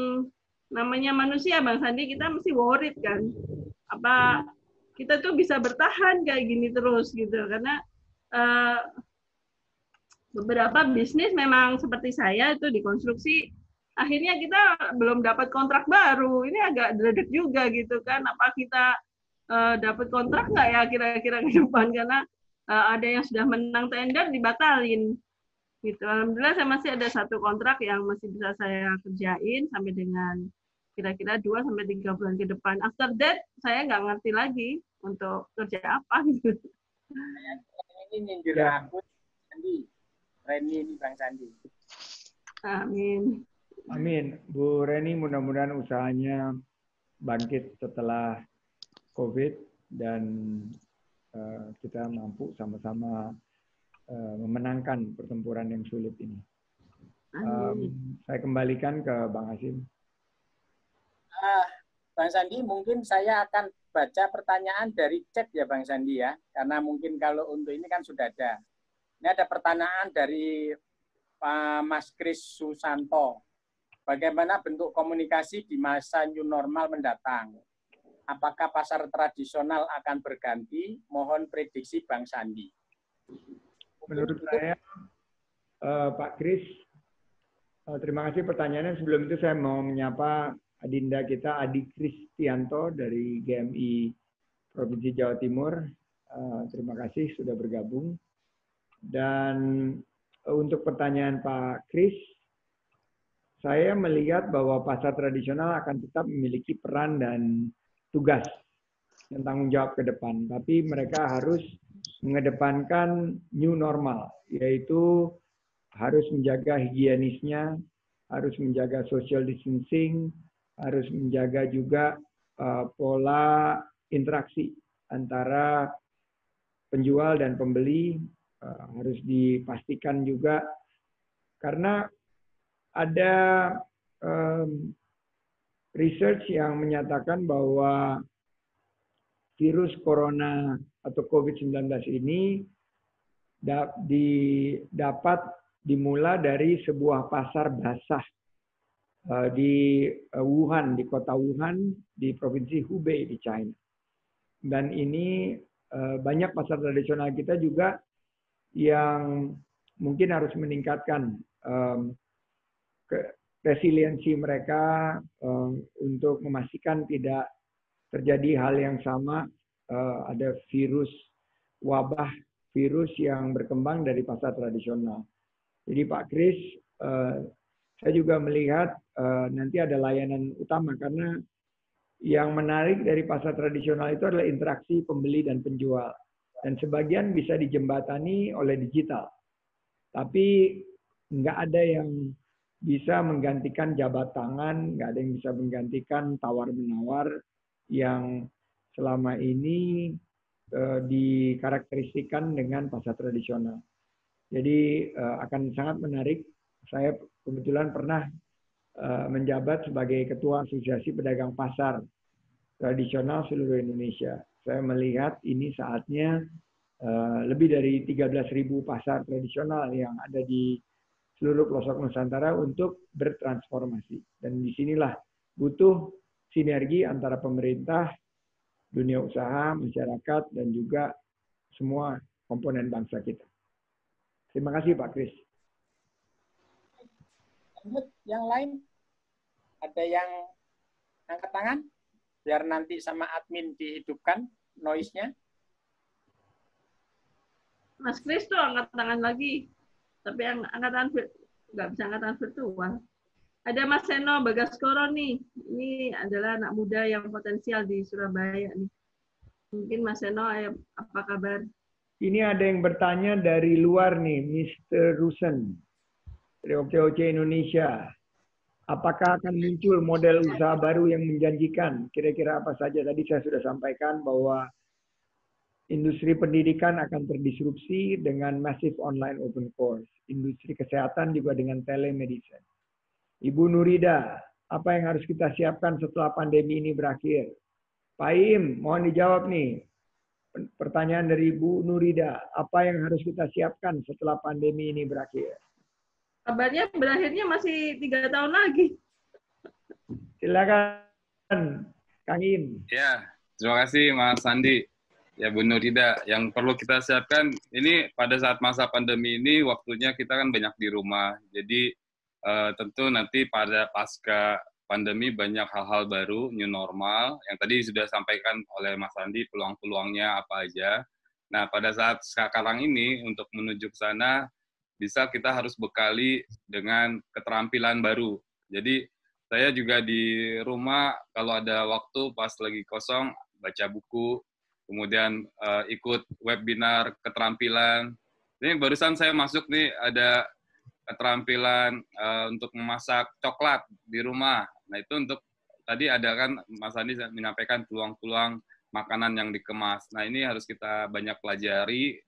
namanya manusia, Bang Sandi, kita mesti worried kan. Apa kita tuh bisa bertahan kayak gini terus gitu, karena beberapa bisnis memang seperti saya itu di konstruksi, akhirnya kita belum dapat kontrak baru. Ini agak dredeg juga gitu kan, apa kita dapat kontrak nggak ya kira-kira ke depan, karena ada yang sudah menang tender dibatalin gitu. Alhamdulillah saya masih ada 1 kontrak yang masih bisa saya kerjain sampai dengan kira-kira 2-3 bulan ke depan. After that, saya nggak ngerti lagi untuk kerja apa gitu. Ini nyindir aku, Sandi. Reni ini Bang Sandi. Amin. Amin. Bu Reni, mudah-mudahan usahanya bangkit setelah COVID dan kita mampu sama-sama memenangkan pertempuran yang sulit ini. Saya kembalikan ke Bang Hasim. Bang Sandi, mungkin saya akan baca pertanyaan dari chat ya Bang Sandi ya, karena mungkin kalau untuk ini kan sudah ada. Ini ada pertanyaan dari Pak Mas Kris Susanto. Bagaimana bentuk komunikasi di masa new normal mendatang? Apakah pasar tradisional akan berganti? Mohon prediksi Bang Sandi. Menurut saya, Pak Kris, terima kasih pertanyaannya. Sebelum itu saya mau menyapa Adinda kita, Adi Kristianto dari GMI Provinsi Jawa Timur. Terima kasih sudah bergabung. Dan untuk pertanyaan Pak Kris, saya melihat bahwa pasar tradisional akan tetap memiliki peran dan tugas dan tanggung jawab ke depan. Tapi mereka harus mengedepankan new normal, yaitu harus menjaga higienisnya, harus menjaga social distancing, harus menjaga juga pola interaksi antara penjual dan pembeli, harus dipastikan juga karena ada research yang menyatakan bahwa virus corona atau COVID-19 ini dapat dimulai dari sebuah pasar basah di Wuhan, di kota Wuhan, di provinsi Hubei di China. Dan ini banyak pasar tradisional kita juga yang mungkin harus meningkatkan resiliensi mereka untuk memastikan tidak terjadi hal yang sama, ada wabah virus yang berkembang dari pasar tradisional. Jadi Pak Kris, saya juga melihat nanti ada layanan utama karena yang menarik dari pasar tradisional itu adalah interaksi pembeli dan penjual. Dan sebagian bisa dijembatani oleh digital. Tapi nggak ada yang bisa menggantikan jabat tangan, nggak ada yang bisa menggantikan tawar-menawar yang selama ini dikarakteristikan dengan pasar tradisional. Jadi akan sangat menarik. Saya kebetulan pernah menjabat sebagai Ketua Asosiasi Pedagang Pasar Tradisional seluruh Indonesia. Saya melihat ini saatnya lebih dari 13.000 pasar tradisional yang ada di seluruh pelosok Nusantara untuk bertransformasi. Dan disinilah butuh sinergi antara pemerintah, dunia usaha, masyarakat, dan juga semua komponen bangsa kita. Terima kasih Pak Kris. Yang lain, ada yang angkat tangan? Biar nanti sama admin dihidupkan noise-nya. Mas Kris tuh angkat tangan lagi. Tapi yang angkatan nggak bisa angkatan virtual. Ada Mas Seno Bagaskoro nih. Ini adalah anak muda yang potensial di Surabaya nih. Mungkin Mas Seno, apa kabar? Ini ada yang bertanya dari luar nih, Mr. Rusen dari OKOC Indonesia. Apakah akan muncul model usaha baru yang menjanjikan? Kira-kira apa saja? Tadi saya sudah sampaikan bahwa industri pendidikan akan terdisrupsi dengan massive online open course. Industri kesehatan juga dengan telemedicine. Ibu Nurida, apa yang harus kita siapkan setelah pandemi ini berakhir? Pak Im, mohon dijawab nih. Pertanyaan dari Ibu Nurida, apa yang harus kita siapkan setelah pandemi ini berakhir? Kabarnya berakhirnya masih 3 tahun lagi. Silakan, Kang Im. Ya, terima kasih Mas Sandi. Ya Bu Nurida, yang perlu kita siapkan ini pada saat masa pandemi ini waktunya kita kan banyak di rumah. Jadi tentu nanti pada pasca pandemi banyak hal-hal baru, new normal, yang tadi sudah sampaikan oleh Mas Sandi peluang-peluangnya apa aja. Nah pada saat sekarang ini untuk menuju ke sana, bisa kita harus bekali dengan keterampilan baru. Jadi saya juga di rumah kalau ada waktu pas lagi kosong baca buku, kemudian ikut webinar keterampilan. Ini barusan saya masuk nih ada keterampilan untuk memasak coklat di rumah. Nah itu untuk tadi ada kan Mas Andi menyampaikan peluang-peluang makanan yang dikemas. Nah ini harus kita banyak pelajari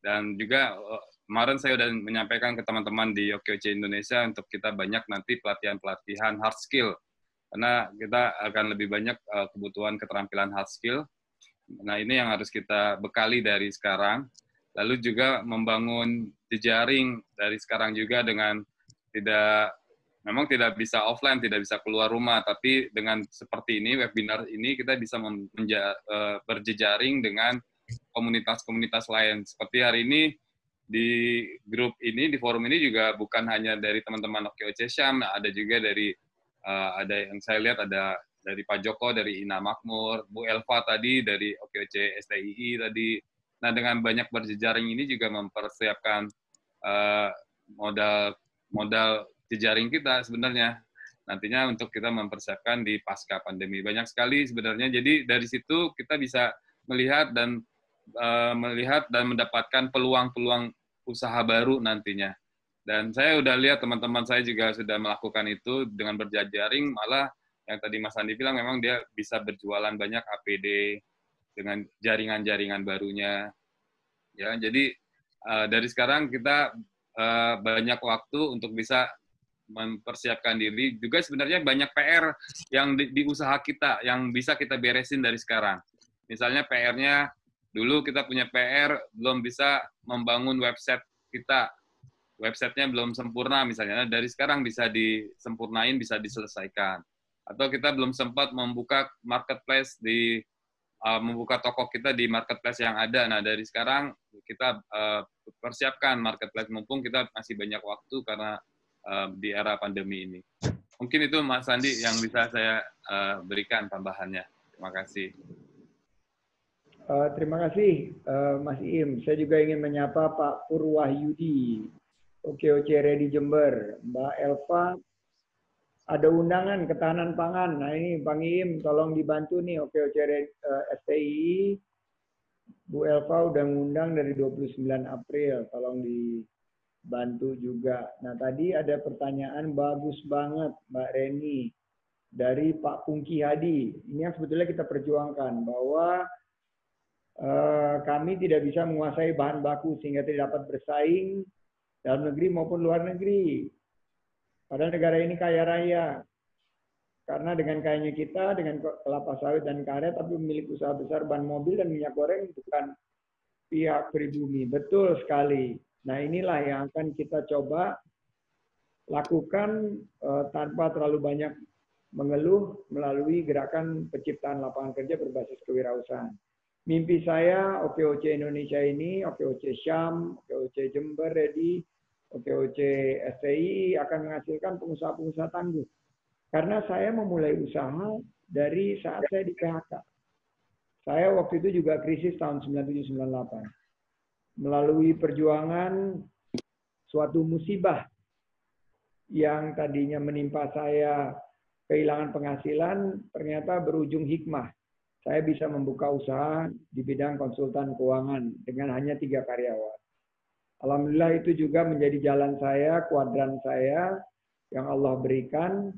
dan juga kemarin saya sudah menyampaikan ke teman-teman di OKOC Indonesia untuk kita banyak nanti pelatihan-pelatihan hard skill karena kita akan lebih banyak kebutuhan keterampilan hard skill. Nah ini yang harus kita bekali dari sekarang. Lalu juga membangun jejaring dari sekarang juga dengan memang tidak bisa offline, tidak bisa keluar rumah, tapi dengan seperti ini, webinar ini, kita bisa berjejaring dengan komunitas-komunitas lain. Seperti hari ini, di grup ini, di forum ini juga bukan hanya dari teman-teman OKOC Syam, ada juga dari, ada yang saya lihat ada dari Pak Joko, dari Ina Makmur, Bu Elva tadi, dari OKOC STII tadi. Nah, dengan banyak berjejaring ini juga mempersiapkan modal jejaring kita sebenarnya. Nantinya untuk kita mempersiapkan di pasca pandemi. Banyak sekali sebenarnya. Jadi dari situ kita bisa melihat dan mendapatkan peluang-peluang usaha baru nantinya. Dan saya udah lihat teman-teman saya juga sudah melakukan itu dengan berjejaring, malah yang tadi Mas Andi bilang memang dia bisa berjualan banyak APD dengan jaringan-jaringan barunya. Ya, jadi dari sekarang kita banyak waktu untuk bisa mempersiapkan diri. Juga sebenarnya banyak PR yang di usaha kita yang bisa kita beresin dari sekarang. Misalnya PR-nya dulu kita punya PR belum bisa membangun website kita. Websitenya belum sempurna misalnya. Nah, dari sekarang bisa disempurnain, bisa diselesaikan. Atau kita belum sempat membuka marketplace membuka toko kita di marketplace yang ada. Nah, dari sekarang kita persiapkan marketplace mumpung kita masih banyak waktu karena di era pandemi ini. Mungkin itu Mas Andi yang bisa saya berikan tambahannya. Terima kasih. Terima kasih Mas Im. Saya juga ingin menyapa Pak Purwahyudi, OKOC Ready Jember, Mbak Elva. Ada undangan ketahanan pangan. Nah ini Bang Im, tolong dibantu nih OKOC STII. Bu Elva udah ngundang dari 29 April, tolong dibantu juga. Nah tadi ada pertanyaan bagus banget Mbak Reni dari Pak Pungki Hadi. Ini yang sebetulnya kita perjuangkan bahwa kami tidak bisa menguasai bahan baku sehingga tidak dapat bersaing dalam negeri maupun luar negeri. Padahal negara ini kaya raya. Karena dengan kayanya kita, dengan kelapa sawit dan karet, tapi memiliki usaha besar ban mobil dan minyak goreng bukan pihak pribumi. Betul sekali. Nah inilah yang akan kita coba lakukan tanpa terlalu banyak mengeluh melalui gerakan penciptaan lapangan kerja berbasis kewirausahaan. Mimpi saya OKOC Indonesia ini, OKOC Syam, OKOC Jember Ready, OKOC STII akan menghasilkan pengusaha-pengusaha tangguh. Karena saya memulai usaha dari saat saya di PHK. Saya waktu itu juga krisis tahun 97-98. Melalui perjuangan suatu musibah yang tadinya menimpa saya kehilangan penghasilan, ternyata berujung hikmah. Saya bisa membuka usaha di bidang konsultan keuangan dengan hanya 3 karyawan. Alhamdulillah itu juga menjadi jalan saya, kuadran saya yang Allah berikan.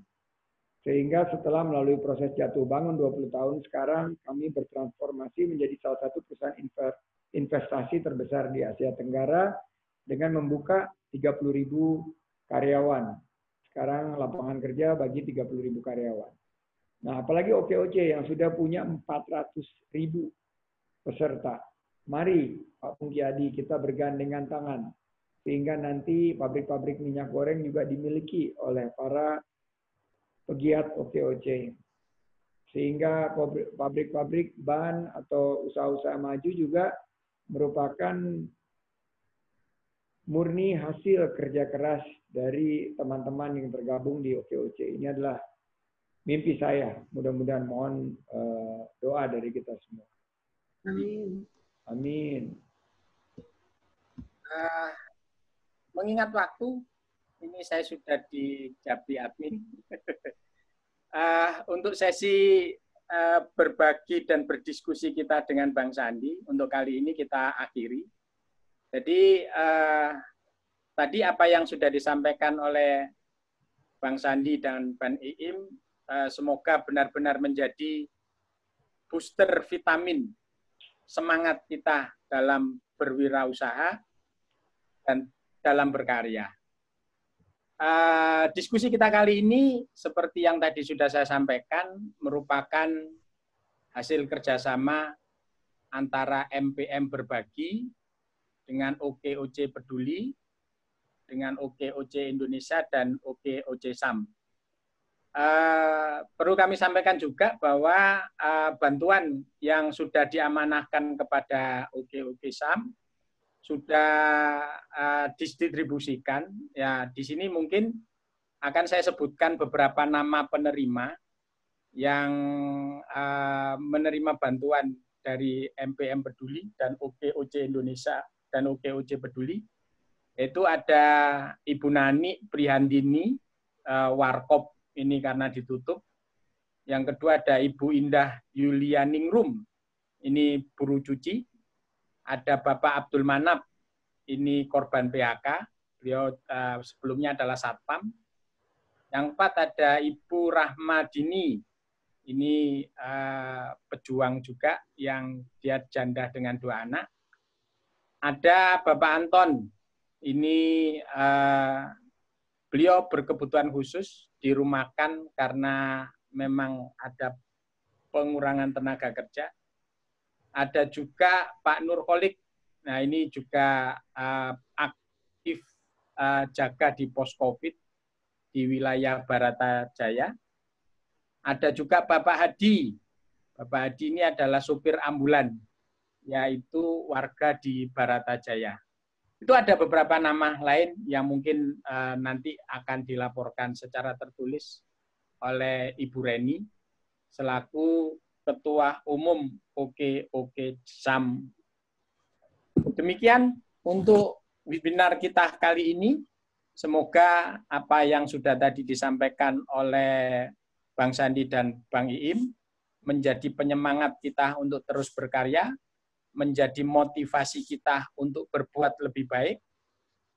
Sehingga setelah melalui proses jatuh bangun 20 tahun, sekarang kami bertransformasi menjadi salah satu perusahaan investasi terbesar di Asia Tenggara dengan membuka 30.000 karyawan. Sekarang lapangan kerja bagi 30.000 karyawan. Nah, apalagi OKOC yang sudah punya 400.000 peserta. Mari Pak Pungki Hadi kita bergandengan tangan sehingga nanti pabrik-pabrik minyak goreng juga dimiliki oleh para pegiat OKOC. Sehingga pabrik-pabrik ban atau usaha-usaha maju juga merupakan murni hasil kerja keras dari teman-teman yang tergabung di OKOC. Ini adalah mimpi saya. Mudah-mudahan mohon doa dari kita semua. Amin. Amin. Mengingat waktu, ini saya sudah dijabi admin. untuk sesi berbagi dan berdiskusi kita dengan Bang Sandi untuk kali ini kita akhiri. Jadi tadi apa yang sudah disampaikan oleh Bang Sandi dan Bang Iim, semoga benar-benar menjadi booster vitamin semangat kita dalam berwirausaha dan dalam berkarya. Diskusi kita kali ini seperti yang tadi sudah saya sampaikan merupakan hasil kerjasama antara MPM Berbagi dengan OKOC Peduli, dengan OKOC Indonesia dan OKOC SAM. Perlu kami sampaikan juga bahwa bantuan yang sudah diamanahkan kepada OKOC SAM sudah didistribusikan. Ya, di sini mungkin akan saya sebutkan beberapa nama penerima yang menerima bantuan dari MPM Peduli dan OKOC Indonesia dan OKOC Peduli. Itu ada Ibu Nani Prihandini, Warkop ini karena ditutup. Yang kedua ada Ibu Indah Yulianingrum, ini buruh cuci. Ada Bapak Abdul Manap, ini korban PHK, beliau sebelumnya adalah Satpam. Yang keempat ada Ibu Rahmadini, ini pejuang juga yang dia janda dengan 2 anak. Ada Bapak Anton, ini beliau berkebutuhan khusus, dirumahkan karena memang ada pengurangan tenaga kerja. Ada juga Pak Nurholik, nah ini juga aktif jaga di pos COVID di wilayah Baratajaya. Ada juga Bapak Hadi. Bapak Hadi ini adalah supir ambulan, yaitu warga di Baratajaya. Itu ada beberapa nama lain yang mungkin nanti akan dilaporkan secara tertulis oleh Ibu Reni selaku Ketua Umum OKOC SAM. Demikian untuk webinar kita kali ini. Semoga apa yang sudah tadi disampaikan oleh Bang Sandi dan Bang Iim menjadi penyemangat kita untuk terus berkarya, menjadi motivasi kita untuk berbuat lebih baik.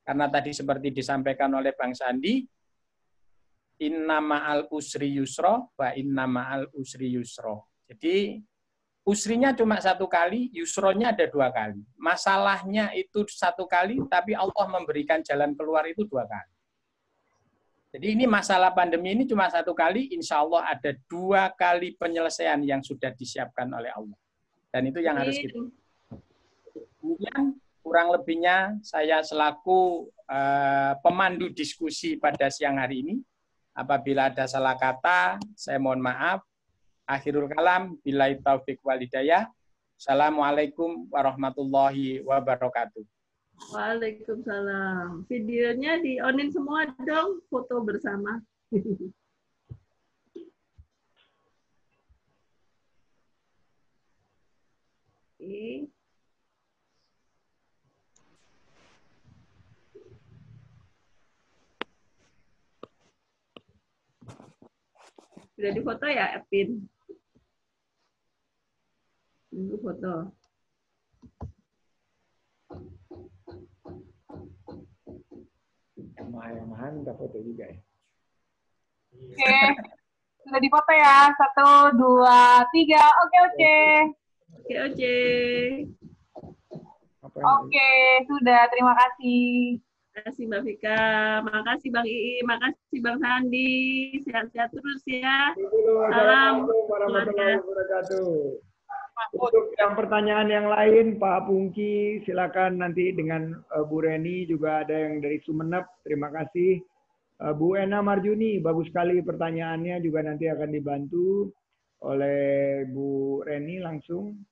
Karena tadi seperti disampaikan oleh Bang Sandi, inna ma'al usri yusro wa inna ma'al usri yusro. Jadi usrinya cuma 1 kali, yusronya ada 2 kali. Masalahnya itu 1 kali, tapi Allah memberikan jalan keluar itu 2 kali. Jadi ini masalah pandemi ini cuma 1 kali, insya Allah ada 2 kali penyelesaian yang sudah disiapkan oleh Allah. Dan itu yang harus kita. Kemudian kurang lebihnya saya selaku pemandu diskusi pada siang hari ini. Apabila ada salah kata, saya mohon maaf. Akhirul kalam, billahi taufik wal hidayah. Assalamualaikum warahmatullahi wabarakatuh. Waalaikumsalam. Videonya di-onin semua dong, foto bersama. Oke. Sudah difoto ya, Epin? Tunggu foto. Mahal-mahal minta foto juga ya. Oke, sudah difoto ya. 1, 2, 3. Oke. Oke, sudah. Terima kasih. Terima kasih Mbak Vika, makasih Bang Ii, makasih Bang Sandi, sehat-sehat terus ya. Salam warahmatullahi wabarakatuh. Untuk yang pertanyaan yang lain, Pak Pungki, silakan nanti dengan Bu Reni, juga ada yang dari Sumeneb, terima kasih. Bu Ena Marjuni, bagus sekali pertanyaannya, juga nanti akan dibantu oleh Bu Reni langsung.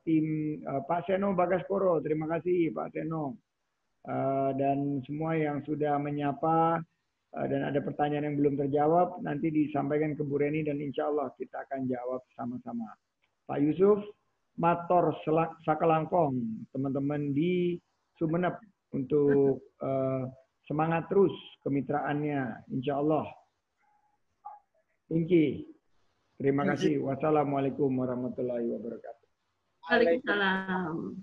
Tim Pak Seno Bagaskoro, terima kasih Pak Seno. Dan semua yang sudah menyapa dan ada pertanyaan yang belum terjawab, nanti disampaikan ke Bu Reni dan insya Allah kita akan jawab sama-sama. Pak Yusuf, Mator Sakelangkong, teman-teman di Sumeneb untuk semangat terus kemitraannya, insya Allah. Pinky. Terima kasih. Wassalamualaikum warahmatullahi wabarakatuh. Waalaikumsalam.